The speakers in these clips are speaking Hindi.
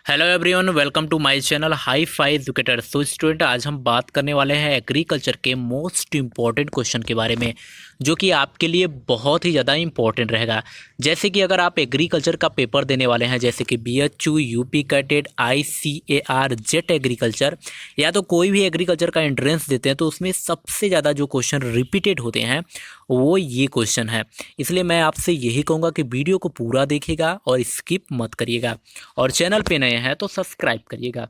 Hello everyone, welcome to my channel hi fi educator. So student, आज हम बात करने वाले हैं एग्रीकल्चर के मोस्ट इम्पॉर्टेंट क्वेश्चन के बारे में, जो कि आपके लिए बहुत ही ज़्यादा इम्पॉर्टेंट रहेगा। जैसे कि अगर आप एग्रीकल्चर का पेपर देने वाले हैं, जैसे कि BHU, UP CATET, ICAR, jet agriculture, या तो कोई भी एग्रीकल्चर का एंट्रेंस देते हैं, तो उसमें सबसे ज़्यादा जो क्वेश्चन रिपीटेड होते हैं वो ये क्वेश्चन है। इसलिए मैं आपसे यही कहूँगा कि वीडियो को पूरा देखिएगा और स्किप मत करिएगा, और चैनल पे नए हैं तो सब्सक्राइब करिएगा।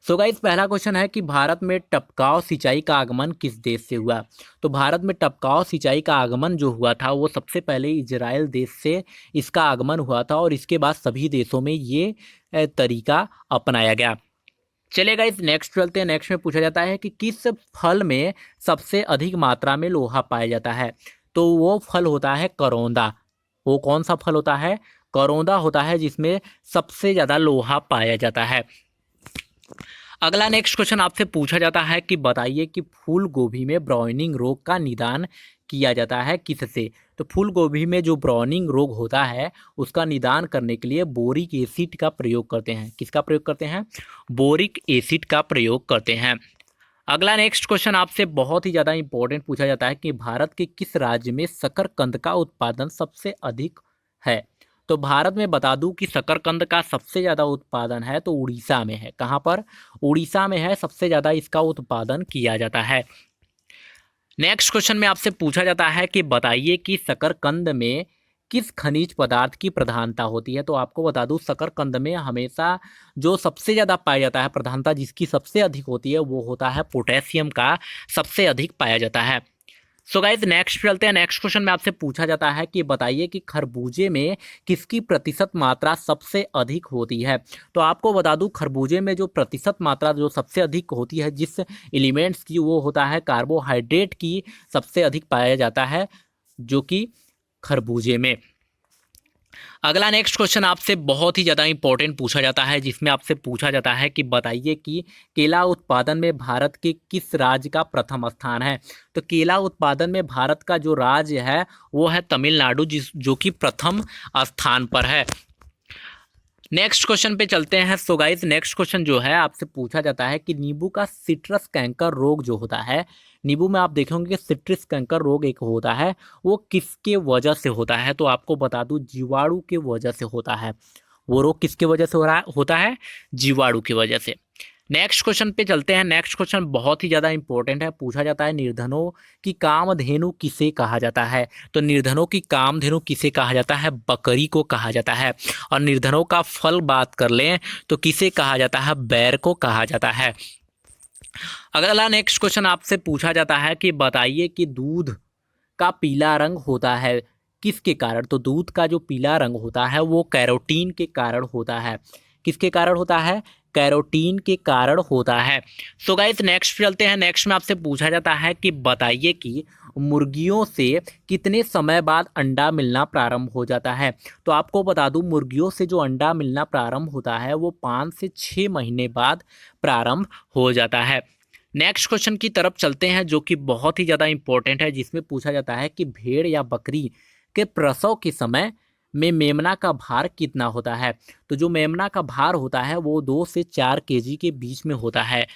सो गाइस, पहला क्वेश्चन है कि भारत में टपकाव सिंचाई का आगमन किस देश से हुआ। तो भारत में टपकाव सिंचाई का आगमन जो हुआ था वो सबसे पहले इजराइल देश से इसका आगमन हुआ था, और इसके बाद सभी देशों में ये तरीका अपनाया गया। चलेगा, इस नेक्स्ट चलते हैं। नेक्स्ट में पूछा जाता है कि किस फल में सबसे अधिक मात्रा में लोहा पाया जाता है। तो वो फल होता है करौंदा। वो कौन सा फल होता है? करौंदा होता है, जिसमें सबसे ज़्यादा लोहा पाया जाता है। अगला नेक्स्ट क्वेश्चन आपसे पूछा जाता है कि बताइए कि फूल गोभी में ब्राउनिंग रोग का निदान किया जाता है किससे। तो फूल गोभी में जो ब्राउनिंग रोग होता है उसका निदान करने के लिए बोरिक एसिड का प्रयोग करते हैं। किसका प्रयोग करते हैं? बोरिक एसिड का प्रयोग करते हैं। अगला नेक्स्ट क्वेश्चन आपसे बहुत ही ज़्यादा इंपॉर्टेंट पूछा जाता है कि भारत के किस राज्य में शकरकंद का उत्पादन सबसे अधिक है। तो भारत में बता दूं कि शकरकंद का सबसे ज़्यादा उत्पादन है तो उड़ीसा में है। कहाँ पर? उड़ीसा में है, सबसे ज़्यादा इसका उत्पादन किया जाता है। नेक्स्ट क्वेश्चन में आपसे पूछा जाता है कि बताइए कि शकरकंद में किस खनिज पदार्थ की प्रधानता होती है। तो आपको बता दूं, शकरकंद में हमेशा जो सबसे ज़्यादा पाया जाता है, प्रधानता जिसकी सबसे अधिक होती है, वो होता है पोटेशियम का सबसे अधिक पाया जाता है। सो गाइज, नेक्स्ट चलते हैं। नेक्स्ट क्वेश्चन में आपसे पूछा जाता है कि बताइए कि खरबूजे में किसकी प्रतिशत मात्रा सबसे अधिक होती है। तो आपको बता दूं, खरबूजे में जो प्रतिशत मात्रा जो सबसे अधिक होती है जिस एलिमेंट्स की, वो होता है कार्बोहाइड्रेट की सबसे अधिक पाया जाता है, जो कि खरबूजे में। अगला नेक्स्ट क्वेश्चन आपसे बहुत ही ज़्यादा इंपॉर्टेंट पूछा जाता है, जिसमें आपसे पूछा जाता है कि बताइए कि केला उत्पादन में भारत के किस राज्य का प्रथम स्थान है। तो केला उत्पादन में भारत का जो राज्य है वो है तमिलनाडु, जो कि प्रथम स्थान पर है। नेक्स्ट क्वेश्चन पे चलते हैं। सो गाइस, नेक्स्ट क्वेश्चन जो है आपसे पूछा जाता है कि नींबू का सिट्रस कैंकर रोग जो होता है, नींबू में आप देखेंगे कि सिट्रस कैंकर रोग एक होता है, वो किसके वजह से होता है। तो आपको बता दूं, जीवाणु के वजह से होता है। वो रोग किसके वजह से होता है? जीवाणु की वजह से। नेक्स्ट क्वेश्चन पे चलते हैं। नेक्स्ट क्वेश्चन बहुत ही ज़्यादा इंपॉर्टेंट है। पूछा जाता है निर्धनों की कामधेनु किसे कहा जाता है। तो निर्धनों की कामधेनु किसे कहा जाता है? बकरी को कहा जाता है। और निर्धनों का फल बात कर लें तो किसे कहा जाता है? बैर को कहा जाता है। अगला नेक्स्ट क्वेश्चन आपसे पूछा जाता है कि बताइए कि दूध का पीला रंग होता है किसके कारण। तो दूध का जो पीला रंग होता है वो कैरोटीन के कारण होता है। किसके कारण होता है? कैरोटीन के कारण होता है। सो गाइस, नेक्स्ट चलते हैं। नेक्स्ट में आपसे पूछा जाता है कि बताइए कि मुर्गियों से कितने समय बाद अंडा मिलना प्रारंभ हो जाता है। तो आपको बता दूं, मुर्गियों से जो अंडा मिलना प्रारंभ होता है वो 5 से 6 महीने बाद प्रारंभ हो जाता है। नेक्स्ट क्वेश्चन की तरफ चलते हैं, जो कि बहुत ही ज़्यादा इंपॉर्टेंट है, जिसमें पूछा जाता है कि भेड़ या बकरी के प्रसव के समय में मेमना का भार कितना होता है। तो जो मेमना का भार होता है वो 2 से 4 केजी के बीच में होता है।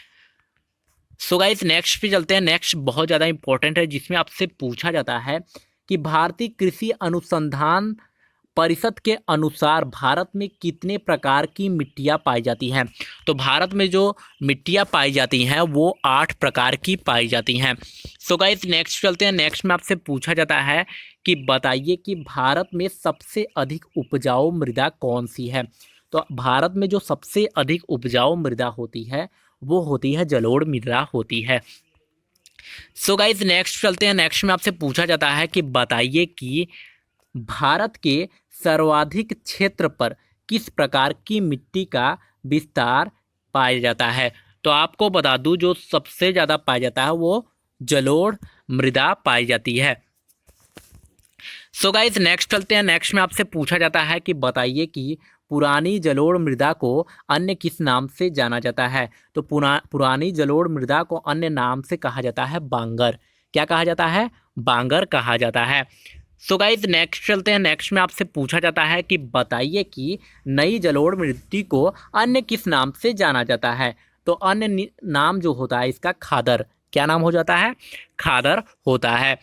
सो गाइस, नेक्स्ट पे चलते हैं। नेक्स्ट बहुत ज़्यादा इंपॉर्टेंट है, जिसमें आपसे पूछा जाता है कि भारतीय कृषि अनुसंधान परिषद के अनुसार भारत में कितने प्रकार की मिट्टियाँ पाई जाती हैं। तो भारत में जो मिट्टियाँ पाई जाती हैं वो 8 प्रकार की पाई जाती हैं। सो गाइस, नेक्स्ट चलते हैं। नेक्स्ट में आपसे पूछा जाता है कि बताइए कि भारत में सबसे अधिक उपजाऊ मृदा कौन सी है। तो भारत में जो सबसे अधिक उपजाऊ मृदा होती है वो होती है जलोढ़ मृदा होती है। सो गाइस, नेक्स्ट चलते हैं। नेक्स्ट में आपसे पूछा जाता है कि बताइए कि भारत के सर्वाधिक क्षेत्र पर किस प्रकार की मिट्टी का विस्तार पाया जाता है। तो आपको बता दूं, जो सबसे ज़्यादा पाया जाता है वो जलोढ़ मृदा पाई जाती है। सो गाइस, नेक्स्ट चलते हैं। नेक्स्ट में आपसे पूछा जाता है कि बताइए कि पुरानी जलोढ़ मृदा को अन्य किस नाम से जाना जाता है। तो पुरानी जलोढ़ मृदा को अन्य नाम से कहा जाता है बांगर। क्या कहा जाता है? बांगर कहा जाता है। सो गाइस नेक्स्ट चलते हैं। नेक्स्ट में आपसे पूछा जाता है कि बताइए कि नई जलोढ़ मिट्टी को अन्य किस नाम से जाना जाता है। तो अन्य नाम जो होता है इसका खादर, क्या नाम हो जाता है, खादर होता है।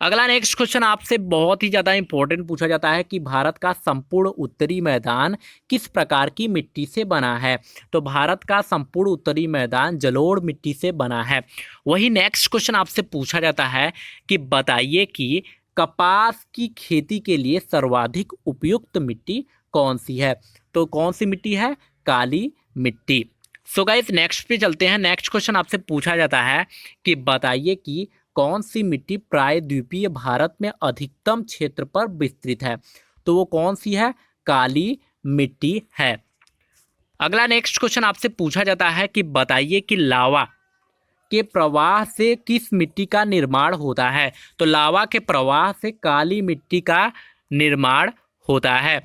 अगला नेक्स्ट क्वेश्चन आपसे बहुत ही ज़्यादा इंपॉर्टेंट पूछा जाता है कि भारत का संपूर्ण उत्तरी मैदान किस प्रकार की मिट्टी से बना है। तो भारत का संपूर्ण उत्तरी मैदान जलोढ़ मिट्टी से बना है। वही नेक्स्ट क्वेश्चन आपसे पूछा जाता है कि बताइए कि कपास की खेती के लिए सर्वाधिक उपयुक्त मिट्टी कौन सी है। तो कौन सी मिट्टी है, काली मिट्टी। सो गाइस नेक्स्ट पे चलते हैं। नेक्स्ट क्वेश्चन आपसे पूछा जाता है कि बताइए कि कौन सी मिट्टी प्रायद्वीपीय भारत में अधिकतम क्षेत्र पर विस्तृत है। तो वो कौन सी है, काली मिट्टी है। अगला नेक्स्ट क्वेश्चन आपसे पूछा जाता है कि बताइए कि लावा के प्रवाह से किस मिट्टी का निर्माण होता है। तो लावा के प्रवाह से काली मिट्टी का निर्माण होता है।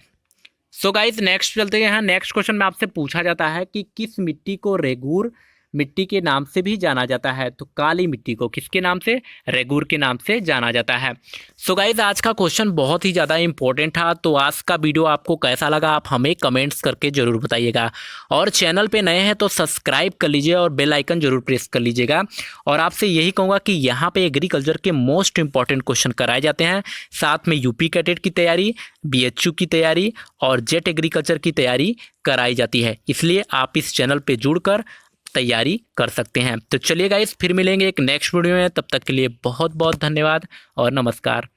सो गाइस नेक्स्ट चलते हैं। नेक्स्ट क्वेश्चन में आपसे पूछा जाता है कि किस मिट्टी को रेगूर मिट्टी के नाम से भी जाना जाता है। तो काली मिट्टी को किसके नाम से, रेगूर के नाम से जाना जाता है। सो गाइस आज का क्वेश्चन बहुत ही ज़्यादा इंपॉर्टेंट था। तो आज का वीडियो आपको कैसा लगा आप हमें कमेंट्स करके ज़रूर बताइएगा। और चैनल पे नए हैं तो सब्सक्राइब कर लीजिए और बेल आइकन जरूर प्रेस कर लीजिएगा। और आपसे यही कहूँगा कि यहाँ पे एग्रीकल्चर के मोस्ट इंपॉर्टेंट क्वेश्चन कराए जाते हैं। साथ में यूपी कैडेट की तैयारी, बीएचयू की तैयारी और जेट एग्रीकल्चर की तैयारी कराई जाती है। इसलिए आप इस चैनल पर जुड़कर तैयारी कर सकते हैं। तो चलिए गाइस फिर मिलेंगे एक नेक्स्ट वीडियो में। तब तक के लिए बहुत बहुत धन्यवाद और नमस्कार।